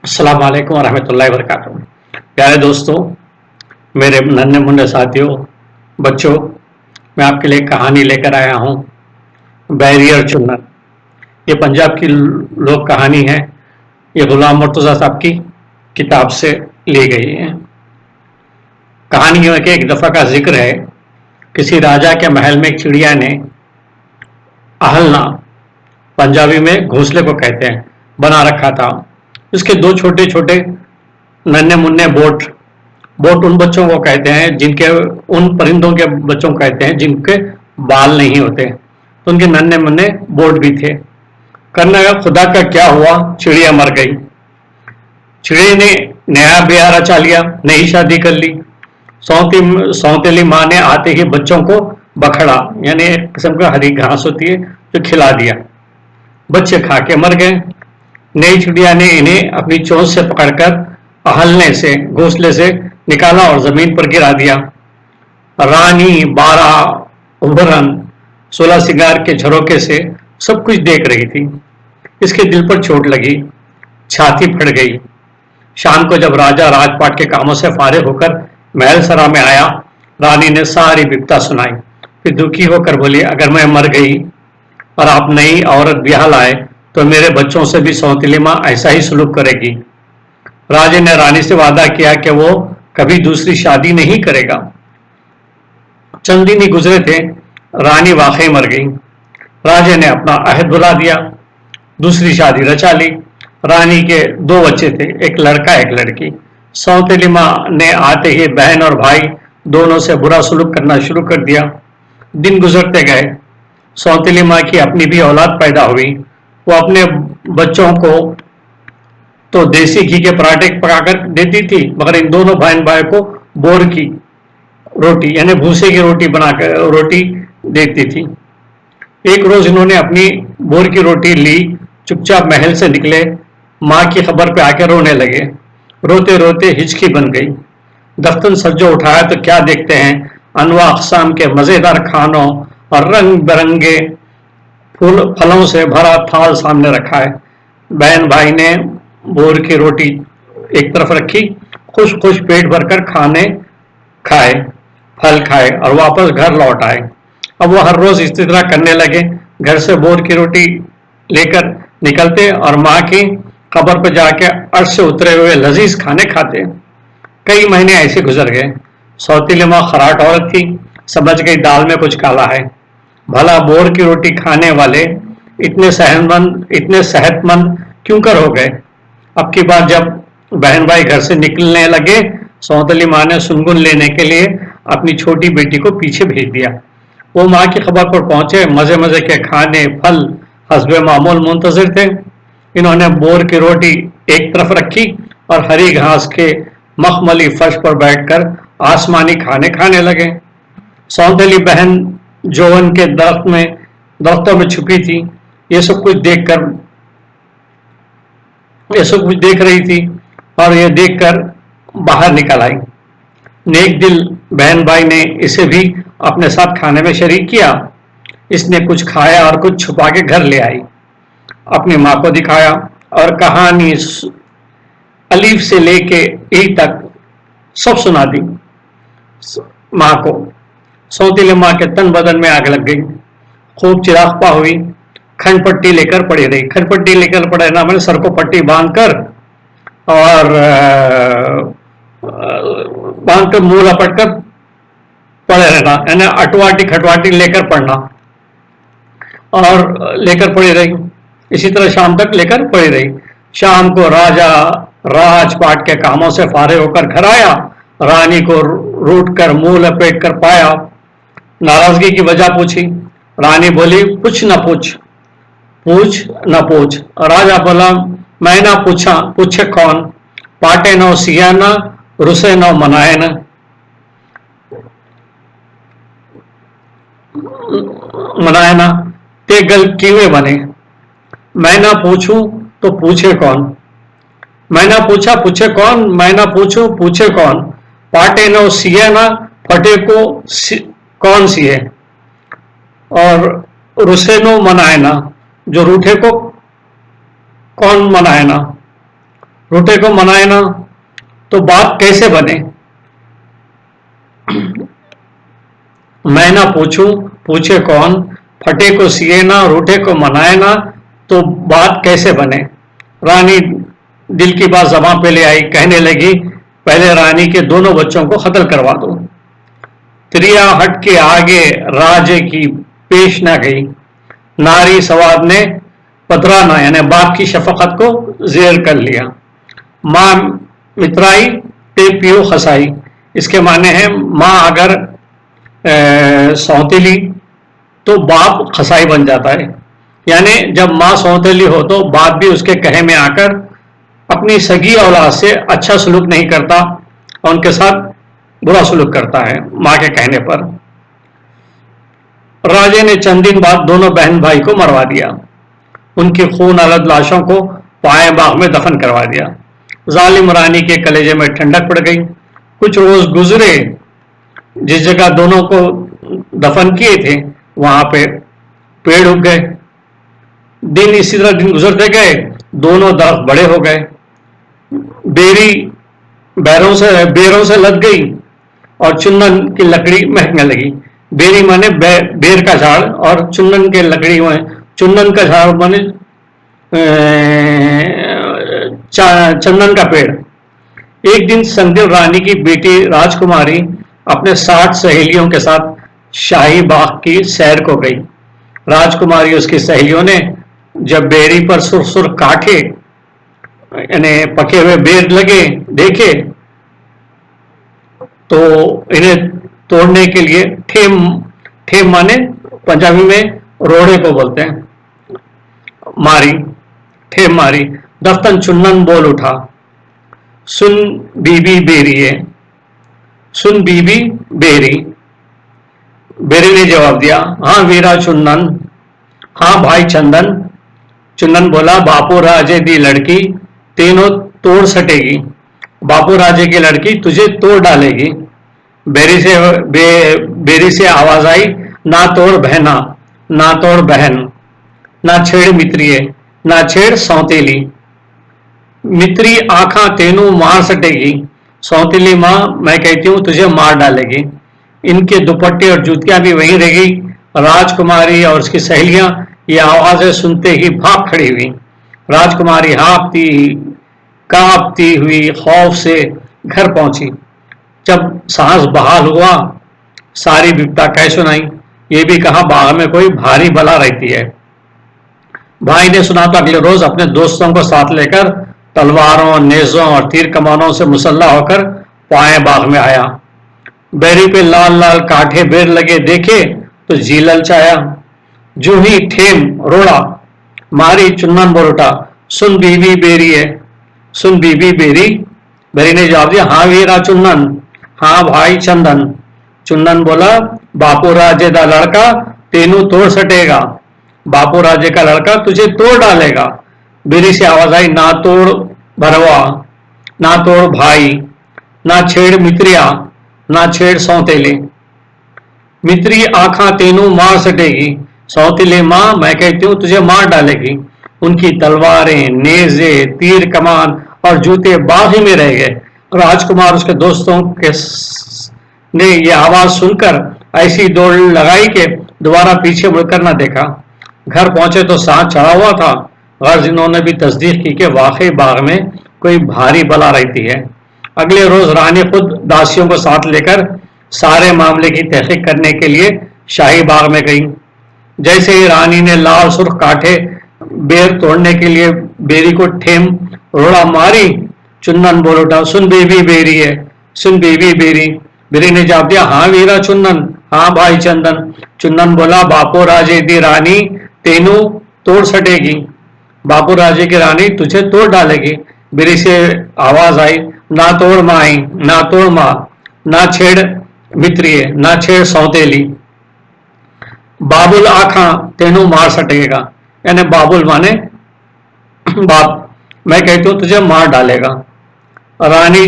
अस्सलाम वालेकुम वरहमतुल्लाहि वबरकातुहू। प्यारे दोस्तों, मेरे नन्हे मुन्ने साथियों, बच्चों, मैं आपके लिए कहानी लेकर आया हूँ, बैरियर चुन्नत। ये पंजाब की लोक कहानी है। ये गुलाम मुर्तज़ा साहब की किताब से ली गई है। कहानी में के एक दफ़ा का जिक्र है। किसी राजा के महल में एक चिड़िया ने आहलना, पंजाबी में घोंसले को कहते हैं, बना रखा था। इसके दो छोटे छोटे नन्हे मुन्ने बोट बोट उन बच्चों को कहते हैं जिनके उन परिंदों के बच्चों को कहते हैं जिनके बाल नहीं होते। तो उनके नन्हे मुन्ने बोट भी थे। करने का खुदा का क्या हुआ, चिड़िया मर गई। चिड़िया ने नया ब्याह रचा लिया, नई शादी कर ली। सौतेली माँ ने आते ही बच्चों को बखड़ा, यानी एक किस्म का हरी घास होती है, जो खिला दिया। बच्चे खा के मर गए। नई चिड़िया ने इन्हें अपनी चोंच से पकड़कर आहलने से, घोंसले से निकाला और जमीन पर गिरा दिया। रानी बारह उभरन 16 सिंगार के झरोके से सब कुछ देख रही थी। इसके दिल पर चोट लगी, छाती फट गई। शाम को जब राजा राजपाट के कामों से फारिग होकर महल सरा में आया, रानी ने सारी विपता सुनाई। फिर दुखी होकर बोली, अगर मैं मर गई और आप नई औरत ब्याह लाए तो मेरे बच्चों से भी सौतेली माँ ऐसा ही सलूक करेगी। राजे ने रानी से वादा किया कि वो कभी दूसरी शादी नहीं करेगा। चंद दिन ही गुजरे थे, रानी वाकई मर गई। राजे ने अपना अहद भुला दिया, दूसरी शादी रचा ली। रानी के दो बच्चे थे, एक लड़का एक लड़की। सौतेली माँ ने आते ही बहन और भाई दोनों से बुरा सलूक करना शुरू कर दिया। दिन गुजरते गए। सौतेली माँ की अपनी भी औलाद पैदा हुई। वो अपने बच्चों को तो देसी घी के पराठे पकाकर देती थी, मगर इन दोनों बहन भाई को बोर की रोटी यानी भूसे की रोटी बनाकर रोटी देती थी। एक रोज इन्होंने अपनी बोर की रोटी ली, चुपचाप महल से निकले। माँ की खबर पे आकर रोने लगे। रोते रोते हिचकी बन गई। दफ्तर सज्जो उठाया तो क्या देखते हैं, अनवा अकसाम के मजेदार खानों और रंग बिरंगे फूल फलों से भरा थाल सामने रखा है। बहन भाई ने बोर की रोटी एक तरफ रखी, खुश खुश पेट भरकर खाने खाए, फल खाए और वापस घर लौट आए। अब वो हर रोज इसी तरह करने लगे। घर से बोर की रोटी लेकर निकलते और माँ की कब्र पर जाके अर्श से उतरे हुए लजीज खाने खाते। कई महीने ऐसे गुजर गए। सौतीली माँ खराट औरत थी, समझ गई दाल में कुछ काला है। भला बोर की रोटी खाने वाले इतने सेहतमंद क्यों कर हो गए। अब की बार जब बहन भाई घर से निकलने लगे, सौतेली माँ ने सुनगुन लेने के लिए अपनी छोटी बेटी को पीछे भेज दिया। वो माँ की खबर पर पहुंचे। मजे मजे के खाने फल हस्बे मामूल मुंतजिर थे। इन्होंने बोर की रोटी एक तरफ रखी और हरी घास के मखमली फर्श पर बैठकर आसमानी खाने खाने लगे। सौतेली बहन जोवन के दरख्तों में छुपी थी, ये सब कुछ देख रही थी और ये देखकर बाहर निकल आई। नेक दिल बहन भाई ने इसे भी अपने साथ खाने में शरीक किया। इसने कुछ खाया और कुछ छुपा के घर ले आई। अपनी माँ को दिखाया और कहानी अलीफ से लेके ई तक सब सुना दी माँ को। सौतीली माँ के तन बदन में आग लग गई, खूब चिरागपा हुई। खंड पट्टी लेकर पड़ी रही। खंड पट्टी लेकर पड़े ना, मैंने सर को पट्टी बांधकर और बांधकर मुंह लपट कर पड़े रहना, यानी अटवाटी खटवाटी लेकर पढ़ना और लेकर पड़ी रही। इसी तरह शाम तक लेकर पड़ी रही। शाम को राजा राजपाट के कामों से फारिग होकर घर आया। रानी को रूट कर मुंह लपेट कर पाया। नाराजगी की वजह पूछी। रानी बोली, पूछ न पूछ, पूछ न पूछ। राजा बोला, मैं ना पूछा, पूछे कौन। पाटे नो सिया न, रुसे नो मनाए न। मनाए ना, ते गल कीवे बने। मैं ना पूछूं तो पूछे कौन। मैं ना पूछा पूछे कौन, मैं ना पूछूं पूछे कौन। पाटे नो सिए ना, फटे को कौन सिए। और रुसे नो मनाए ना, जो रूठे को कौन मनाए ना। रूठे को मनाए ना तो बात कैसे बने। मैं ना पूछूं पूछे कौन, फटे को सिए ना रूठे को मनाए ना तो बात कैसे बने। रानी दिल की बात ज़बां पे ले आई, कहने लगी पहले रानी के दोनों बच्चों को कत्ल करवा दो। त्रिया हट के आगे राजे की पेश न गई। नारी सवाद ने पतराना यानी बाप की शफकत को जेर कर लिया। माँ मित्राई ते पियो खसाई, इसके माने हैं माँ अगर सौतेली तो बाप खसाई बन जाता है। यानी जब माँ सौतेली हो तो बाप भी उसके कहे में आकर अपनी सगी औलाद से अच्छा सलूक नहीं करता और उनके साथ बुरा सलूक करता है माँ के कहने पर। राजे ने चंद दिन बाद दोनों बहन भाई को मरवा दिया। उनकी खून अलग लाशों को पाए बाग में दफन करवा दिया। जालिम रानी के कलेजे में ठंडक पड़ गई। कुछ रोज गुजरे, जिस जगह दोनों को दफन किए थे वहां पे पेड़ उग गए। दिन इसी तरह दिन गुजरते गए, दोनों दरख्त बड़े हो गए। बेरी बेरों से लद गई और चुन्नन की लकड़ी महकने लगी। बेरी माने बेर का झाड़ और चुन्नन के लकड़ी में, चुन्नन का झाड़ माने चंदन का पेड़। एक दिन संदिल रानी की बेटी राजकुमारी अपने 60 सहेलियों के साथ शाही बाग की सैर को गई। राजकुमारी उसकी सहेलियों ने जब बेरी पर सुर काटे यानी पके हुए बेर लगे देखे तो इन्हें तोड़ने के लिए ठेम ठेम माने पंजाबी में रोड़े को बोलते हैं, मारी, ठेम मारी। दफ्तन चुन्नन बोल उठा, सुन बीबी बेरिए, सुन बीबी बेरी। बेरी ने जवाब दिया, हाँ वीरा चुन्नन, हाँ भाई चंदन। चुन्नन बोला, बापू राजे दी लड़की तीनों तोड़ सटेगी। बापू राजे की लड़की तुझे तोड़ डालेगी। बेरी से आवाज आई, ना तोड़ बहना, ना तोड़ बहन, ना छेड़ मित्रिये, ना छेड़ सौतेली। मित्री आंखा तेनू मार सटेगी। सौतेली माँ मैं कहती हूं तुझे मार डालेगी। इनके दुपट्टे और जूतियां भी वहीं रह गई। राजकुमारी और उसकी सहेलियां ये आवाजें सुनते ही भाग खड़ी हुई। राजकुमारी हाँफती कांपती हुई खौफ से घर पहुंची। जब सांस बहाल हुआ, सारी विपदा कह सुनाई। ये भी कहा बाग में कोई भारी बला रहती है। भाई ने सुना तो अगले रोज अपने दोस्तों को साथ लेकर तलवारों, नेजों और तीर कमानों से मुसल्ला होकर पाए बाग में आया। बेरी पे लाल लाल काठे बेर लगे देखे तो जी ललचाया। जो ही ठेम रोड़ा मारी, चुन्नन बोल उठा, सुन बीबी बेरी है, सुन बीबी बेरी। बेरी ने जवाब दिया, हाँ वीरा चुन्नन, हाँ भाई चंदन। चुन्नन बोला, बापू राजे का लड़का तेनू तोड़ सटेगा। बापू राजे का लड़का तुझे तोड़ डालेगा। बेरी से आवाज आई, ना तोड़ भरवा, ना तोड़ भाई, ना छेड़ मित्रिया, ना छेड़ सौतेली। मित्री आंखा तेनू मार सटेगी। सौतेली माँ मैं कहती हूं तुझे मार डालेगी। उनकी तलवारें, नेजे, तीर कमान और जूते बाग ही में रह गए। राजकुमार उसके दोस्तों के ने यह आवाज सुनकर ऐसी दौड़ लगाई कि दोबारा पीछे मुड़कर न देखा। घर पहुंचे तो सांप चढ़ा हुआ था। गर्ज इन्होंने भी तस्दीक की कि वाकई बाग में कोई भारी बला रहती है। अगले रोज रानी खुद दासियों को साथ लेकर सारे मामले की तहकीक करने के लिए शाही बाग में गई। जैसे ही रानी ने लाल सुर्ख काठे बेर तोड़ने के लिए बेरी को ठेम रोड़ा मारी, चुन्नन बोल उठा, सुन बेबी बेरी है, सुन बेबी बेरी। बेरी ने जवाब दिया, हाँ वीरा चुन्नन, हाँ भाई चंदन। चुन्नन बोला, बापू राजे दी रानी तेनू तोड़ सटेगी। बापू राजे की रानी तुझे तोड़ डालेगी। बेरी से आवाज आई, ना तोड़ माई, ना तोड़ माँ, ना छेड़ मित्रिये, ना छेड़ सौतेली। बाबुल आखा तेनू मार सटेगा, यानी बाबुल माने बाप, मैं कहती हूं तुझे मार डालेगा। रानी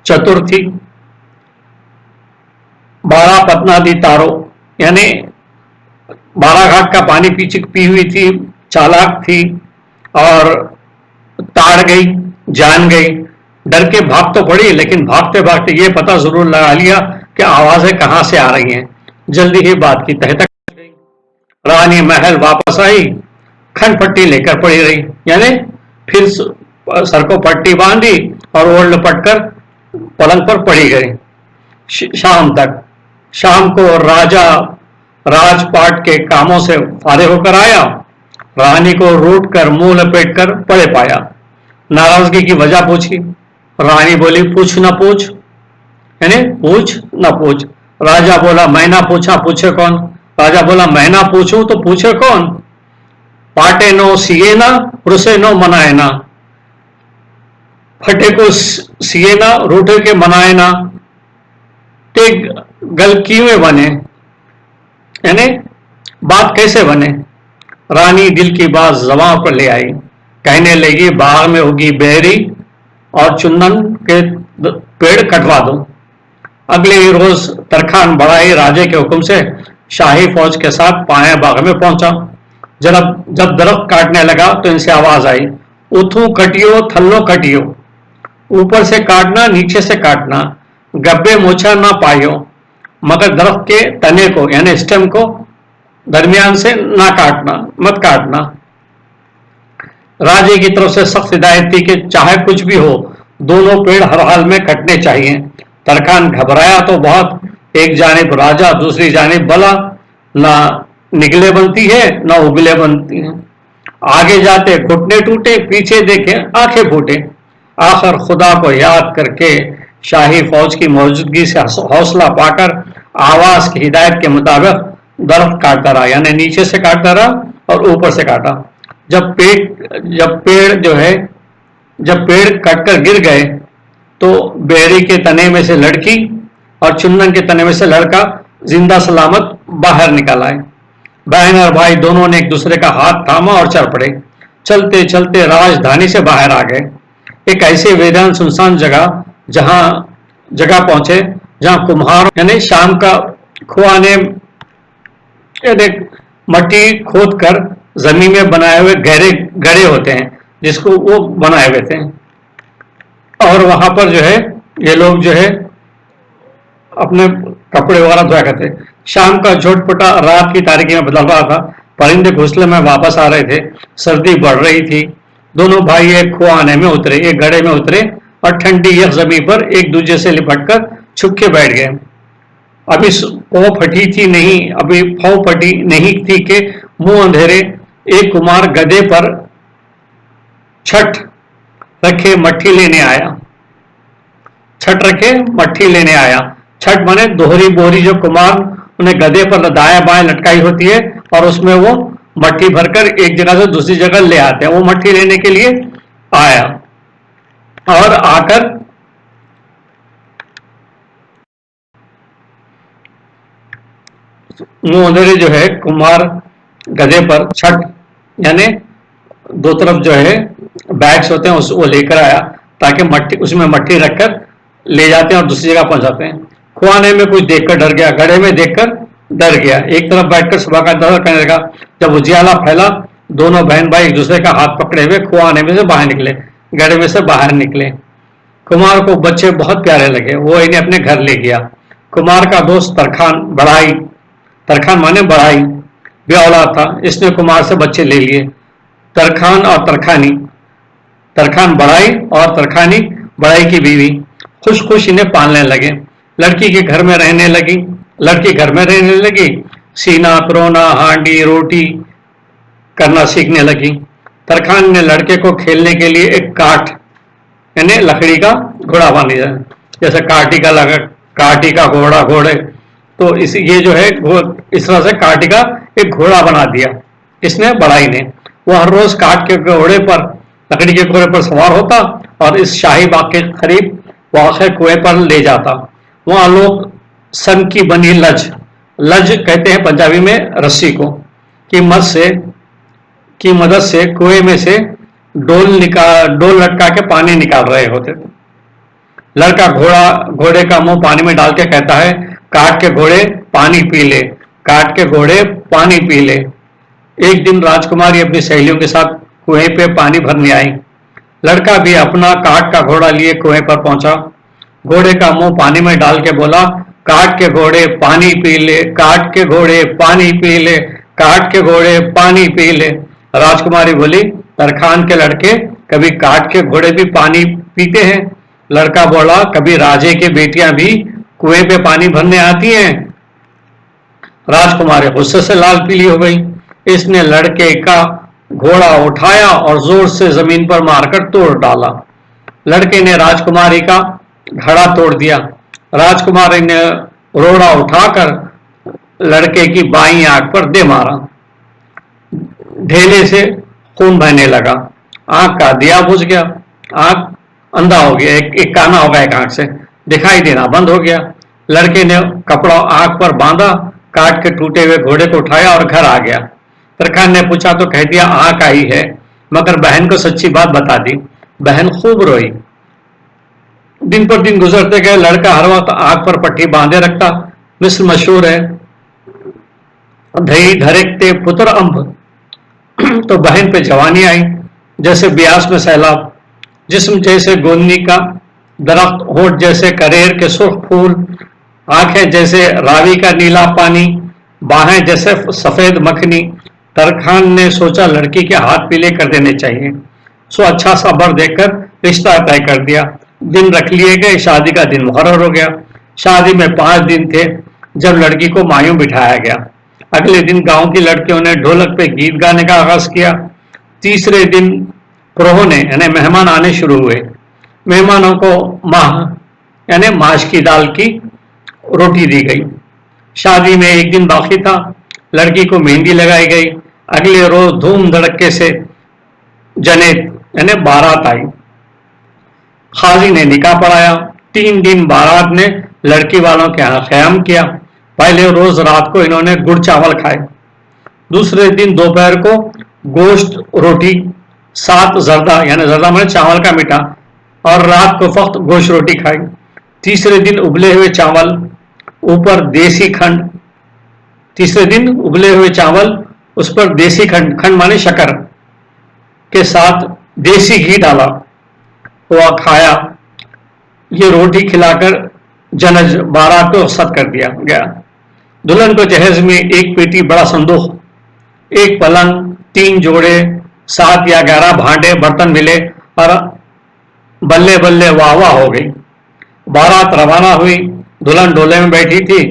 चतुर थी, बारह पतना दी तारो, यानी बाराघाट का पानी पी हुई थी, चालाक थी और ताड़ गई। जान गई, डर के भाग तो पड़ी, लेकिन भागते भागते ये पता जरूर लगा लिया कि आवाजें कहां से आ रही हैं। जल्दी ही बात की तह तक गई। रानी महल वापस आई, खन पट्टी लेकर पड़ी रही, यानी फिर सर को पट्टी बांधी और ओढ़ लपट कर पलंग पर पड़ी गई। शाम तक, शाम को राजा राजपाट के कामों से फारिग होकर आया, रानी को रूट कर मुंह लपेट कर पड़े पाया। नाराजगी की वजह पूछी। रानी बोली, पूछ ना पूछ, यानी पूछ ना पूछ। राजा बोला, मैं ना पूछा पूछे कौन? राजा बोला, मैं ना पूछूं तो पूछे कौन? पाटे नो सिए ना, रुसे नो मनाए ना। फटे को सिए ना, रूठे के मनाए ना, ते गल कीवें बने, यानी बात कैसे बने? रानी दिल की बात ज़बां पर ले आई, कहने लगी, बाग में होगी बेरी और चंदन के पेड़ कटवा दो। अगले ही रोज तरखान बढ़ाई राजे के हुक्म से शाही फौज के साथ पाया बाग में पहुंचा। जब दरख्त काटने लगा तो इनसे आवाज आई, उथू कटियो थल्लो कटियो, ऊपर से काटना नीचे से काटना, गब्बे मोछा ना पायो, मगर दरख्त के तने को यानी स्टेम को दरमियान से ना काटना, मत काटना। राजे की तरफ से सख्त हिदायत थी कि चाहे कुछ भी हो, दोनों पेड़ हर हाल में कटने चाहिए। तरखान घबराया तो बहुत, एक जानिब राजा दूसरी जानिब बला, ना निगले बनती है ना उगले बनती है। आगे जाते घुटने टूटे, पीछे देखे आंखें फूटे। आखिर खुदा को याद करके शाही फौज की मौजूदगी से हौसला पाकर आवाज की हिदायत के मुताबिक दरख्त काटता रहा, यानी नीचे से काटता रहा और ऊपर से काटा। जब पेड़ कटकर गिर गए तो बेरी के तने में से लड़की और चंदन के तने में से लड़का जिंदा सलामत बाहर निकल आए। बहन और भाई दोनों ने एक दूसरे का हाथ थामा और चल पड़े। चलते चलते राजधानी से बाहर आ गए। एक ऐसे वीरान सुनसान जगह पहुंचे जहां कुम्हार यानी शाम का खुआ ने मट्टी खोद कर जमीन में बनाए हुए गहरे गड्ढे होते हैं, जिसको वो बनाए हुए थे। और वहां पर जो है ये लोग जो है अपने कपड़े वगैरह धोया करते। शाम का झोटपटा रात की तारीकी में बदल रहा था। परिंदे घोंसले में वापस आ रहे थे। सर्दी बढ़ रही थी। दोनों भाई एक खुआने में उतरे, एक गड्ढे में उतरे और ठंडी यह जमीन पर एक दूसरे से लिपट कर छुपके बैठ गए। अभी फौ फटी नहीं थी कि मुंह अंधेरे एक कुमार गधे पर छठ रखे मट्ठी लेने आया। छठ माने दोहरी बोरी जो कुमार उन्हें गधे पर दाएं बाएं लटकाई होती है और उसमें वो मट्ठी भरकर एक जगह से दूसरी जगह ले आते हैं। वो मट्ठी लेने के लिए आया और आकर मुंह अंधेरे जो है कुमार गधे पर छठ यानी दो तरफ जो है बैग्स होते हैं वो लेकर आया, ताकि मट्टी उसमें मट्टी रखकर ले जाते हैं और दूसरी जगह पहुंचाते हैं। खुआने में कुछ देखकर डर गया, गड्ढे में देखकर डर गया। एक तरफ बैठकर सुबह का इंतजार करने लगा। जब उजियाला फैला, दोनों बहन भाई एक दूसरे का हाथ पकड़े हुए खुआने में से बाहर निकले, गड्ढे में से बाहर निकले। कुमार को बच्चे बहुत प्यारे लगे, वो इन्हें अपने घर ले गया। कुमार का दोस्त तरखान माने बढ़ाई ब्याह औलाद था, इसने कुमार से बच्चे ले लिए। तरखान बढ़ाई और तरखानी बढ़ाई की बीवी खुश खुश इन्हें पालने लगे। लड़की घर में रहने लगी। सीना तरोना हांडी रोटी करना सीखने लगी। तरखान ने लड़के को खेलने के लिए एक काठ यानी लकड़ी का घोड़ा बना दिया, जैसे काठी का घोड़े, तो ये जो है इस तरह से काठी का एक घोड़ा बना दिया इसने बढ़ाई ने। वो हर रोज लकड़ी के घोड़े पर सवार होता और इस शाही बाग के करीब वाक़ कुएं पर ले जाता। वहां लोग सन की बनी लज कहते हैं पंजाबी में रस्सी को, की मदद से कुएं में से डोल लटका के पानी निकाल रहे होते थे। लड़का घोड़े का मुंह पानी में डाल के कहता है, काट के घोड़े पानी पी ले, काट के घोड़े पानी पी ले। एक दिन राजकुमारी अपनी सहेलियों के साथ कुएं पे पानी भरने आई। लड़का भी अपना काठ का घोड़ा लिए कुएं पर पहुंचा। घोड़े का मुंह पानी में डाल के बोला, काठ के घोड़े पानी पी ले, काठ के घोड़े पानी पी ले, काठ के घोड़े पानी पी ले। राजकुमारी बोली, तरखान के लड़के, कभी काठ के घोड़े भी पानी पीते हैं? लड़का बोला, कभी राजे की बेटियां भी कुएं पे पानी भरने आती हैं? राजकुमारी गुस्से से लाल पीली हो गई। इसने लड़के का घोड़ा उठाया और जोर से जमीन पर मारकर तोड़ डाला। लड़के ने राजकुमारी का घड़ा तोड़ दिया। राजकुमारी ने रोड़ा उठाकर लड़के की बाईं आंख पर दे मारा। ढेले से खून बहने लगा। आंख का दिया बुझ गया। आंख अंधा हो गया, एक काना हो गया, एक आंख से दिखाई देना बंद हो गया। लड़के ने कपड़ा आंख पर बांधा, काट के टूटे हुए घोड़े को उठाया और घर आ गया। तरखान ने पूछा तो कह दिया आंख आई है, मगर बहन को सच्ची बात बता दी। बहन खूब रोई। दिन पर दिन गुजरते गए। लड़का हर वक्त आंख पर पट्टी बांधे रखता। मिस्र मशहूर है, धई धड़कते पुत्र अंब। तो बहन पे जवानी आई, जैसे ब्यास में सैलाब। जिस्म जैसे गोंदनी का दरख्त, होठ जैसे करेर के सुर्ख फूल, आंखें जैसे रावी का नीला पानी, बाहें जैसे सफेद मखनी। तरखान ने सोचा लड़की के हाथ पीले कर देने चाहिए, सो अच्छा सा बर देखकर रिश्ता तय कर दिया। दिन रख लिए गए। शादी का दिन मुकर्रर हो गया। शादी में 5 दिन थे जब लड़की को मायूं बिठाया गया। अगले दिन गांव की लड़कियों ने ढोलक पे गीत गाने का आगाज किया। तीसरे दिन पुरोह ने यानी मेहमान आने शुरू हुए। मेहमानों को माह यानी माश की दाल की रोटी दी गई। शादी में एक दिन बाकी था। लड़की को मेहंदी लगाई गई। अगले रोज धूम धड़के से जनेत यानी बारात आई। खाजी ने निकाह पढ़ाया। 3 दिन बारात ने लड़की वालों के यहाँ क़याम किया। पहले रोज रात को इन्होंने गुड़ चावल खाए। दूसरे दिन दोपहर को गोश्त रोटी, साथ जर्दा यानी जर्दा मैंने चावल का मीठा, और रात को फक्त गोश्त रोटी खाई। तीसरे दिन उबले हुए चावल, ऊपर देसी खंड। तीसरे दिन उबले हुए चावल, उस पर देसी खंड, खंड माने शक्कर के साथ देसी घी डाला हुआ खाया। ये रोटी खिलाकर जनज बारात को सद कर दिया गया। दुल्हन को जहेज में एक पेटी बड़ा संदूक, एक पलंग, 3 जोड़े, 7 या 11 भांडे बर्तन मिले और बल्ले बल्ले वाह वाह हो गई। बारात रवाना हुई। दुल्हन डोले में बैठी थी।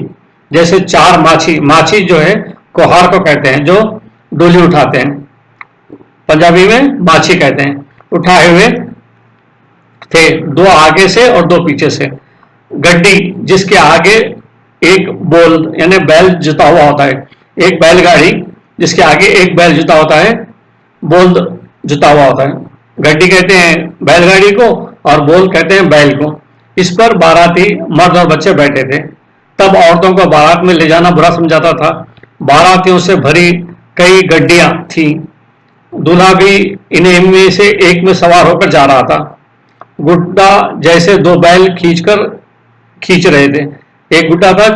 जैसे 4 माछी, माछी जो है कोहार को कहते हैं, जो डोली उठाते हैं, पंजाबी में माछी कहते हैं, उठाए हुए थे, 2 आगे से और 2 पीछे से। गड्डी जिसके आगे एक बोल यानी बैल जुता हुआ होता है, एक बैलगाड़ी जिसके आगे एक बैल जुता होता है, बोल जुता हुआ होता है। गड्डी कहते हैं बैलगाड़ी को और बोल कहते हैं बैल को। इस पर बाराती मर्द और बच्चे बैठे थे। तब औरतों को बारात में ले जाना बुरा समझाता था। बारातियों से भरी कई गड्डियां थी। दूल्हा भी इन्हीं में से एक में सवार होकर जा रहा था। गुड्डा जैसे 2 बैल खींच रहे थे। एक गुड्डा था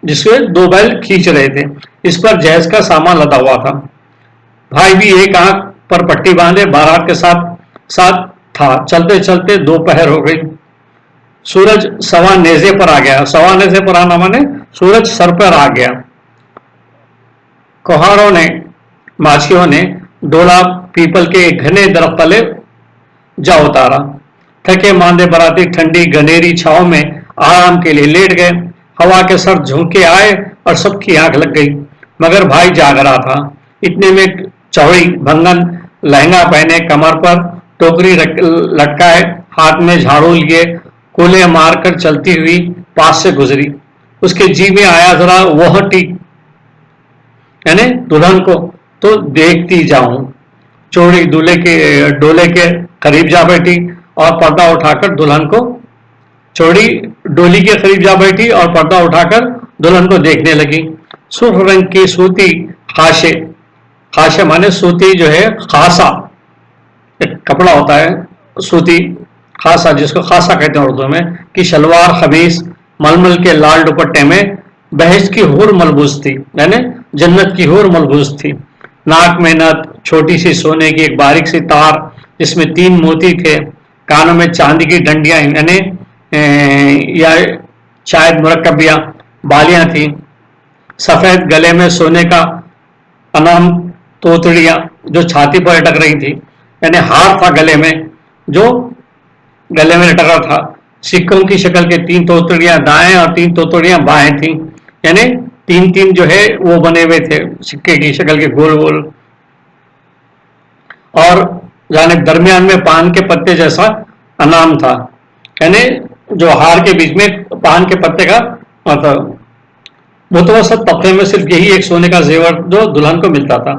जिसके 2 बैल खींच रहे थे। इस पर जहेज का सामान लदा हुआ था। भाई भी एक आंख पर पट्टी बांधे बारात के साथ साथ था। चलते चलते दोपहर हो गई। सूरज सवा नेजे पर आ गया। सवा नेजे पर आना माने सूरज सर पर आ गया। कोहारों ने, माछियों ने डोला पीपल के एक घने दरख्त तले जा उतारा। थके मांदे बराती ठंडी गनेरी छाव में आराम के लिए लेट गए। हवा के सर झोंके आए और सबकी आंख लग गई, मगर भाई जाग रहा था। इतने में चौड़ी भंगन लहंगा पहने, कमर पर टोकरी लटकाए, हाथ में झाड़ू लिए, कूले मारकर चलती हुई पास से गुजरी। उसके जी में आया जरा वह टीक यानी दुल्हन को तो देखती जाऊं। चौड़ी डोले के करीब जा बैठी और पर्दा उठाकर दुल्हन को, चौड़ी डोली के करीब जा बैठी और पर्दा उठाकर दुल्हन को देखने लगी। सुर्ख रंग की सूती खाशे, खाशे माने सूती जो है, खासा एक कपड़ा होता है सूती, खासा जिसको खासा कहते हैं उर्दू में, कि शलवार खमीस मलमल के लाल दुपट्टे में बहस की हूर मलबूस थी, यानी जन्नत की हूर मलबूस थी। नाक में नथ, छोटी सी सोने की एक बारीक सी तार जिसमें 3 मोती थे, कानों में चांदी की डंडियां यानी या शायद मुरक्कबियां बालियां थी, सफेद गले में सोने का अनाम तोतड़ियां जो छाती पर लटक रही थी, यानी हार था गले में जो गले में लटका था। सिक्कों की शक्ल के 3 तोतड़ियां दाएं और 3 तोतड़ियां बाएं थी, यानी 3-3 जो है वो बने हुए थे सिक्के की शक्ल के गोल गोल। और यानी दरमियान में पान के पत्ते जैसा अनाम था, यानी जो हार के बीच में पान के पत्ते का मतलब मुतवसत तबके में सिर्फ यही एक सोने का जेवर जो दुल्हन को मिलता था।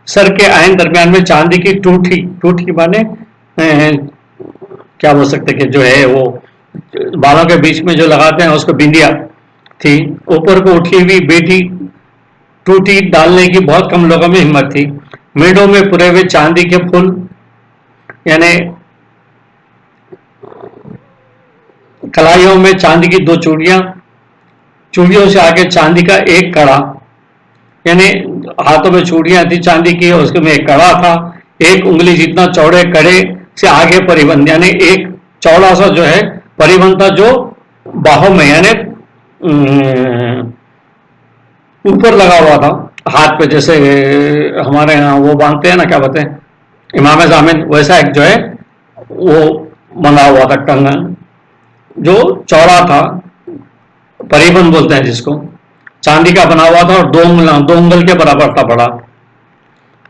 सर के आयन दरमियान में चांदी की टूठी माने क्या बोल सकते कि जो है वो बालों के बीच में जो लगाते हैं उसको बिंदिया थी। ऊपर को उठी हुई बेटी टूटी डालने की बहुत कम लोगों में हिम्मत थी। मेढ़ों में पुरे हुए चांदी के फूल, यानी कलाइयों में चांदी की 2 चूड़ियां, चूड़ियों से आगे चांदी का एक कड़ा, यानी हाथों में चूड़ियां थी चांदी की, उसके में एक कड़ा था। एक उंगली जितना चौड़े कड़े से आगे परिबंध, यानी एक चौड़ा सा जो है परिबंध था जो बाहों में यानी ऊपर लगा हुआ था हाथ पे, जैसे हमारे यहाँ वो बांधते हैं ना, क्या बोलते हैं, इमाम जामिन, वैसा एक जो है वो बना हुआ था कंगन जो चौड़ा था, परिबंध बोलते हैं जिसको, चांदी का बना हुआ था और 2 उंगल के बराबर था बड़ा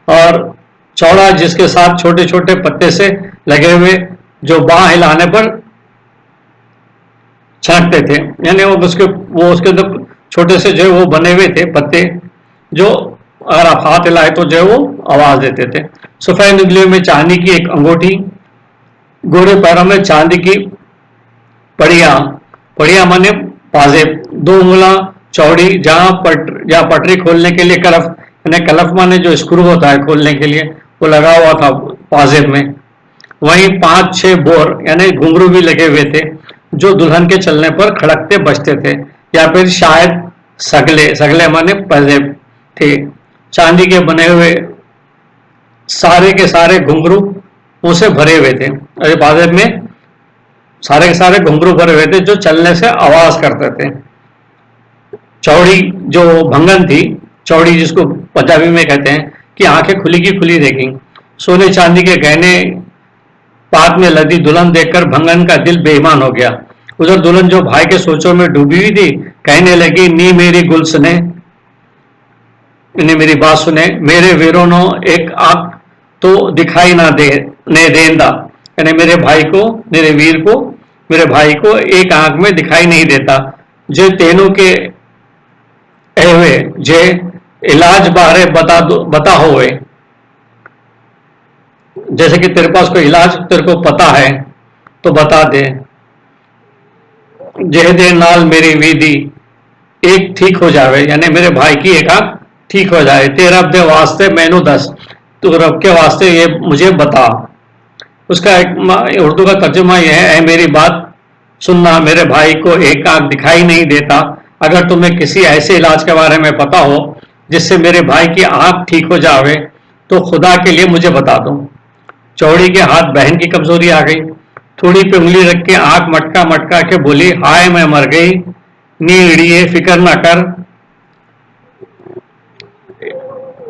और चौड़ा, जिसके साथ छोटे छोटे पत्ते से लगे हुए जो बाह हिलाने पर छांटते थे, यानी वो उसके अंदर छोटे से जो है वो बने हुए थे पत्ते जो अगर आप हाथ हिलाए तो जो है वो आवाज देते थे। सफेद उंगलियों में चांदी की एक अंगूठी, गोरे पैरों में चांदी की पड़िया माने पाजेब, 2 उंगला चौड़ी, जहां पटरी खोलने के लिए कलफ, यानी कलफ माने जो स्क्रू होता है खोलने के लिए, वो लगा हुआ था पाजेब में। वहीं 5-6 बोर यानी घुंघरू भी लगे हुए थे जो दुल्हन के चलने पर खड़कते बजते थे, या फिर शायद सगले माने पाजेब थे। चांदी के बने हुए सारे के सारे घुंघरू उसे भरे हुए थे, अरे पाजेब में सारे के सारे घुंघरू भरे हुए थे जो चलने से आवाज करते थे। चौड़ी जो भंगन थी, चौड़ी जिसको पंजाबी में कहते हैं, कि आंखें खुली की खुली देखी। सोने चांदी के गहने पात में लदी दुल्हन देखकर भंगन का दिल बेईमान हो गया। उधर दुल्हन जो भाई के सोचों में डूबी हुई थी, कहने लगी, नी मेरी गुल सुने, इन्हें मेरी बात सुने, मेरे वीरों एक आंख तो दिखाई ना दे ने देंदा, यानी मेरे भाई को एक आंख में दिखाई नहीं देता, जो तेनों के हुए जे इलाज बारे बता होए, जैसे कि तेरे पास कोई इलाज तेरे को पता है तो बता दे। जे दे नाल मेरी विधि एक ठीक हो जावे, यानी मेरे भाई की एक आंख ठीक हो जाए। तेरे रब दे वास्ते मैनू दस, तो रब के वास्ते ये मुझे बता। उसका उर्दू का तर्जुमा यह है, मेरी बात सुनना, मेरे भाई को एक आंख दिखाई नहीं देता, अगर तुम्हें किसी ऐसे इलाज के बारे में पता हो जिससे मेरे भाई की आंख ठीक हो जावे तो खुदा के लिए मुझे बता दो। चौड़ी के हाथ बहन की कमजोरी आ गई, थोड़ी पे उंगली रख के आंख मटका मटका के बोली, हाय मैं मर गई, नी इड़िए फिक्र ना कर,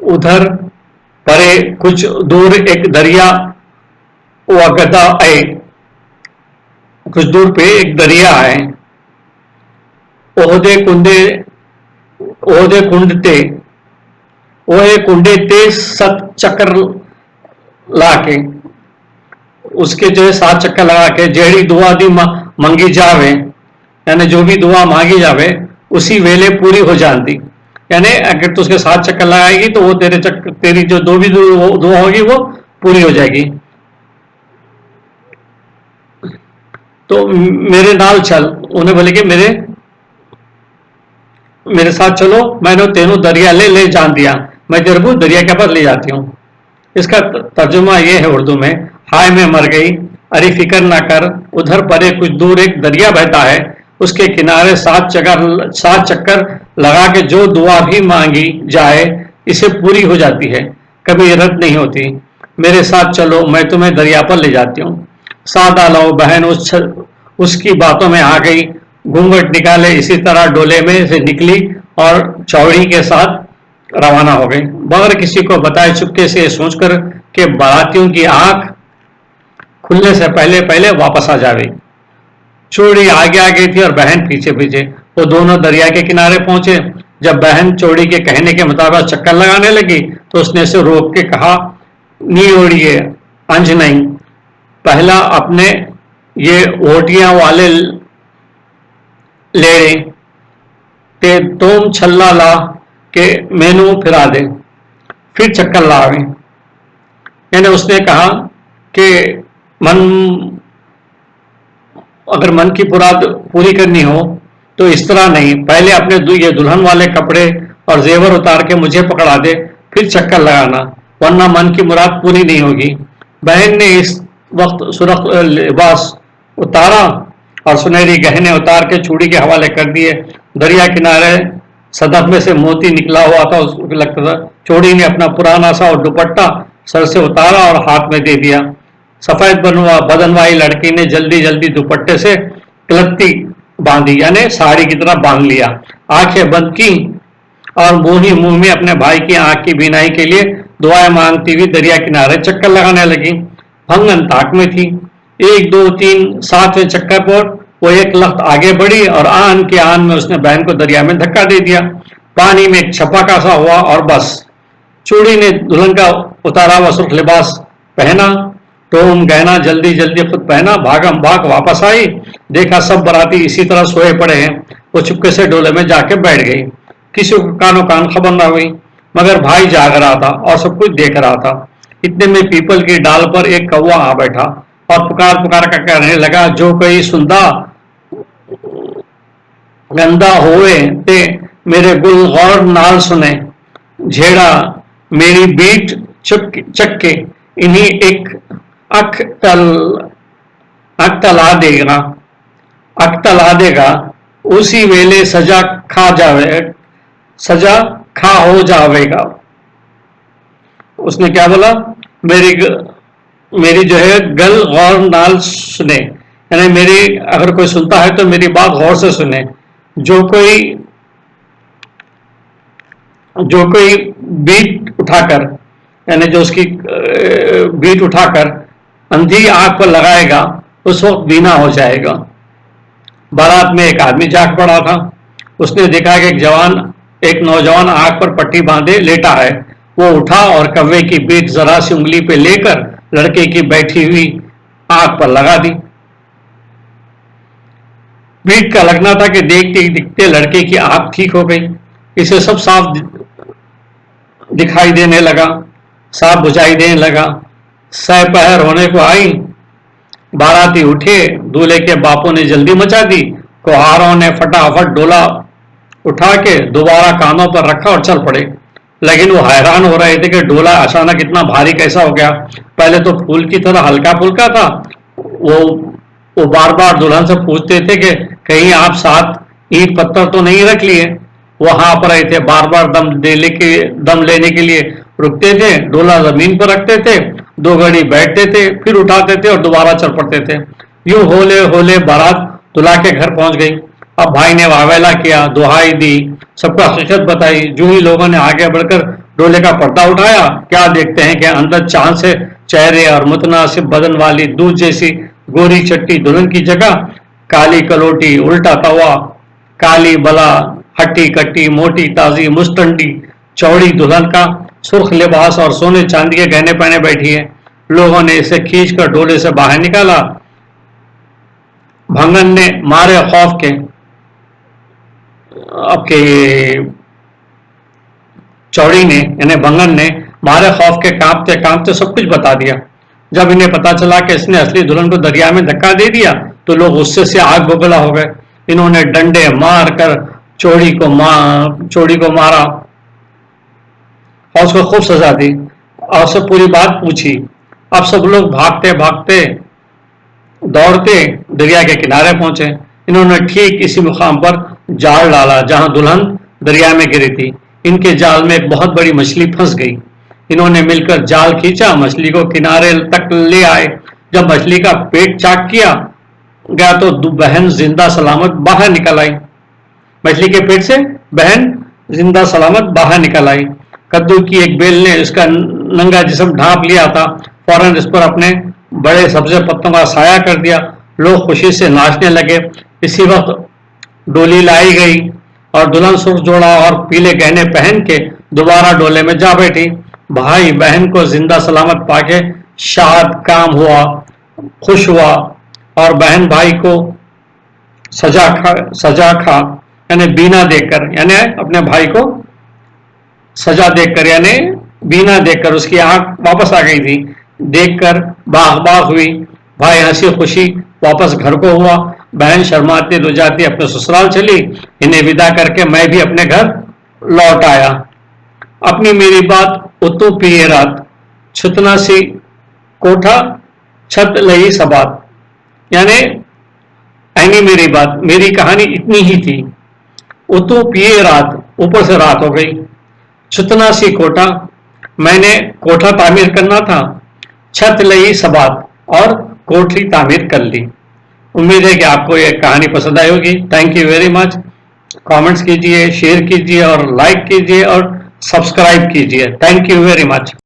उधर परे कुछ दूर एक दरिया वगदा है, कुछ दूर पे एक दरिया है, ओहदे कुंडे ते 7 चक्कर लाके, उसके जो है 7 चक्कर लगा के, जेड़ी दुआ दी मंगी जावे, यानी जो भी दुआ मांगी जावे उसी वेले पूरी हो जाती, यानी अगर तो उसके 7 चक्कर लगाएगी तो वो तेरी जो दुआ होगी वो पूरी हो जाएगी। तो मेरे नाल चल, उन्हें बोले कि मेरे साथ चलो, मैंने तेनों दरिया ले जान दिया, मैं तेरे को दरिया के पास ले जाती हूँ। इसका तर्जुमा यह है उर्दू में, हाय मैं मर गई, अरे फिक्र ना कर, उधर परे कुछ दूर एक दरिया बहता है, उसके किनारे 7 चक्कर लगा के जो दुआ भी मांगी जाए इसे पूरी हो जाती है, कभी रद्द नहीं होती। मेरे साथ चलो, मैं तुम्हें दरिया पर ले जाती हूँ। सादा लौ बहन उसकी बातों में आ गई। घूंघट निकाले इसी तरह डोले में से निकली और चौड़ी के साथ रवाना हो गई, बगैर किसी को बताए, चुपके से सोचकर कि बारातियों की आंख खुलने से पहले पहले वापस आ जावे। चोड़ी आगे आगे थी और बहन पीछे पीछे। वो दोनों दरिया के किनारे पहुंचे। जब बहन चोड़ी के कहने के मुताबिक चक्कर लगाने लगी तो उसने उसे रोक के कहा, नी ओढ़िए अंज नहीं, पहला अपने ये ओटियां वाले लेड़े ते तुम छल्ला ला के मेनू फिरा दे, फिर चक्कर लावे। यानी उसने कहा कि मन अगर मन की मुराद पूरी करनी हो तो इस तरह नहीं, पहले अपने ये दुल्हन वाले कपड़े और जेवर उतार के मुझे पकड़ा दे, फिर चक्कर लगाना, वरना मन की मुराद पूरी नहीं होगी। बहन ने इस वक्त सुरख लिबास उतारा और सुनहरी गहने उतार के चूड़ी के हवाले कर दिए। दरिया किनारे सदफ में से मोती निकला हुआ था, उसको लगता था। चोड़ी ने अपना पुराना सा और दुपट्टा सर से उतारा और हाथ में दे दिया। सफेद बदन वाली लड़की ने जल्दी जल्दी दुपट्टे से कलत्ती बांधी, यानी साड़ी की तरह बांध लिया। आंखें बंद की और मुंह मुंह में अपने भाई की आंख की बीनाई के लिए दुआएं मांगती हुई दरिया किनारे चक्कर लगाने लगी। भंगन ताक में थी। 1 2 3 7वें चक्कर पर वो एक लख्त आगे बढ़ी और आन के आन में उसने बहन को दरिया में धक्का दे दिया। पानी में एक छपाका सा हुआ और बस। चूड़ी ने दुल्हन का उतारा हुआ सुर्ख लिबास पहना, टोम गहना जल्दी जल्दी खुद पहना, भागम भाग वापस आई। देखा सब बराती इसी तरह सोए पड़े हैं। वो चुपके से डोले में जाके बैठ गई। किसी को कानो कान खबर ना हुई, मगर भाई जाग रहा था और सब कुछ देख रहा था। इतने में पीपल की डाल पर एक कौवा आ बैठा और पुकार पुकार कर कहने लगा, जो कोई सुंदा गंदा होए ते मेरे गुल गौर नाल सुने, झेड़ा मेरी बीट चक्के इन्हीं एक अख तला देगा, अख तला देगा, उसी वेले सजा खा जावे, सजा खा हो जावेगा। उसने क्या बोला, मेरी जो है गल गौर नाल सुने, यानी मेरी अगर कोई सुनता है तो मेरी बात गौर से सुने। जो कोई बीट उठाकर, यानी जो उसकी बीट उठाकर अंधी आंख पर लगाएगा उस वक्त बीना हो जाएगा। बारात में एक आदमी जाग पड़ा था। उसने देखा कि एक नौजवान आंख पर पट्टी बांधे लेटा है। वो उठा और कव्वे की बीट जरा सी उंगली पे लेकर लड़के की बैठी हुई आंख पर लगा दी। बीट का लगना था कि देखते दिखते लड़के की आंख ठीक हो गई। इसे सब साफ दिखाई देने लगा, साफ बुझाई देने लगा। सहपहर होने को आई। बाराती उठे। दूल्हे के बापों ने जल्दी मचा दी। कुहारों ने फटाफट डोला उठा के दोबारा कानों पर रखा और चल पड़े। लेकिन वो हैरान हो रहे थे कि डोला अचानक इतना भारी कैसा हो गया। पहले तो फूल की तरह हल्का फुल्का था। वो बार बार दुल्हन से पूछते थे कि कहीं आप साथ ईंट पत्थर तो नहीं रख लिए। वो हाँ पर रहे थे। बार बार दम लेने के लिए रुकते थे, डोला जमीन पर रखते थे, 2 घड़ी बैठते थे, फिर उठाते थे और दोबारा चल पड़ते थे। यूं होले होले बारात दुल्हा के घर पहुंच गई। अब भाई ने वावेला किया, दुहाई दी, सबको हकीकत बताई। जो ही लोगों ने आगे बढ़कर डोले का पर्दा उठाया, क्या देखते हैं कि अंदर चांद से चेहरे और मुतनासिब बदन वाली दूध जैसी गोरी चट्टी दुल्हन की जगह काली कलोटी, उल्टा तवा, काली बला, हट्टी कट्टी, मोटी ताजी मुस्टंडी चौड़ी दुल्हन का सुर्ख लिबास और सोने चांदी के गहने पहने बैठी है। लोगों ने इसे खींचकर डोले से बाहर निकाला। भंगन ने मारे खौफ के आपके चौड़ी ने, यानी भंगन ने मारे खौफ के कांपते कांपते सब कुछ बता दिया। जब इन्हें पता चला कि इसने असली दुल्हन को दरिया में धक्का दे दिया तो लोग गुस्से से आग बबूला हो गए। इन्होंने डंडे मार कर चोड़ी को मारा और उसको खूब सजा दी और उससे पूरी बात पूछी। अब सब लोग भागते भागते दौड़ते दरिया के किनारे पहुंचे। इन्होंने ठीक इसी मुकाम पर जाल डाला जहां दुल्हन दरिया में गिरी थी। इनके जाल में एक बहुत बड़ी मछली फंस गई। इन्होंने मिलकर जाल खींचा, मछली को किनारे तक ले आए। जब मछली का पेट चाक किया गया तो बहन जिंदा सलामत बाहर निकल आई। मछली के पेट से बहन जिंदा सलामत बाहर निकल आई। कद्दू की एक बेल ने उसका नंगा जिस्म ढांप लिया था। फौरन इस पर अपने बड़े सब्जे पत्तों का साया कर दिया। लोग खुशी से नाचने लगे। इसी वक्त डोली लाई गई और दुल्हन सुर्ख जोड़ा और पीले गहने पहन के दोबारा डोले में जा बैठी। भाई बहन को जिंदा सलामत पाके शाद काम हुआ, खुश हुआ और बहन भाई को सजा खा यानी बीना देकर, यानी अपने भाई को सजा देकर यानी बीना देकर उसकी आंख वापस आ गई थी, देखकर बाग बाग हुई। भाई हंसी खुशी वापस घर को हुआ। बहन शर्माती रुजाती अपने ससुराल चली। इन्हें विदा करके मैं भी अपने घर लौट आया। अपनी मेरी बात उतू पिए रात, छुतना सी कोठा छत लई सबात, यानी ऐनी मेरी बात, मेरी कहानी इतनी ही थी। उतू पिए रात, ऊपर से रात हो गई। छुतना सी कोठा, मैंने कोठा तामीर करना था। छत लई सबात, और कोठरी तामीर कर ली। उम्मीद है कि आपको यह कहानी पसंद आई होगी। Thank you very much. Comments कीजिए, शेयर कीजिए और लाइक कीजिए और सब्सक्राइब कीजिए। Thank you very much.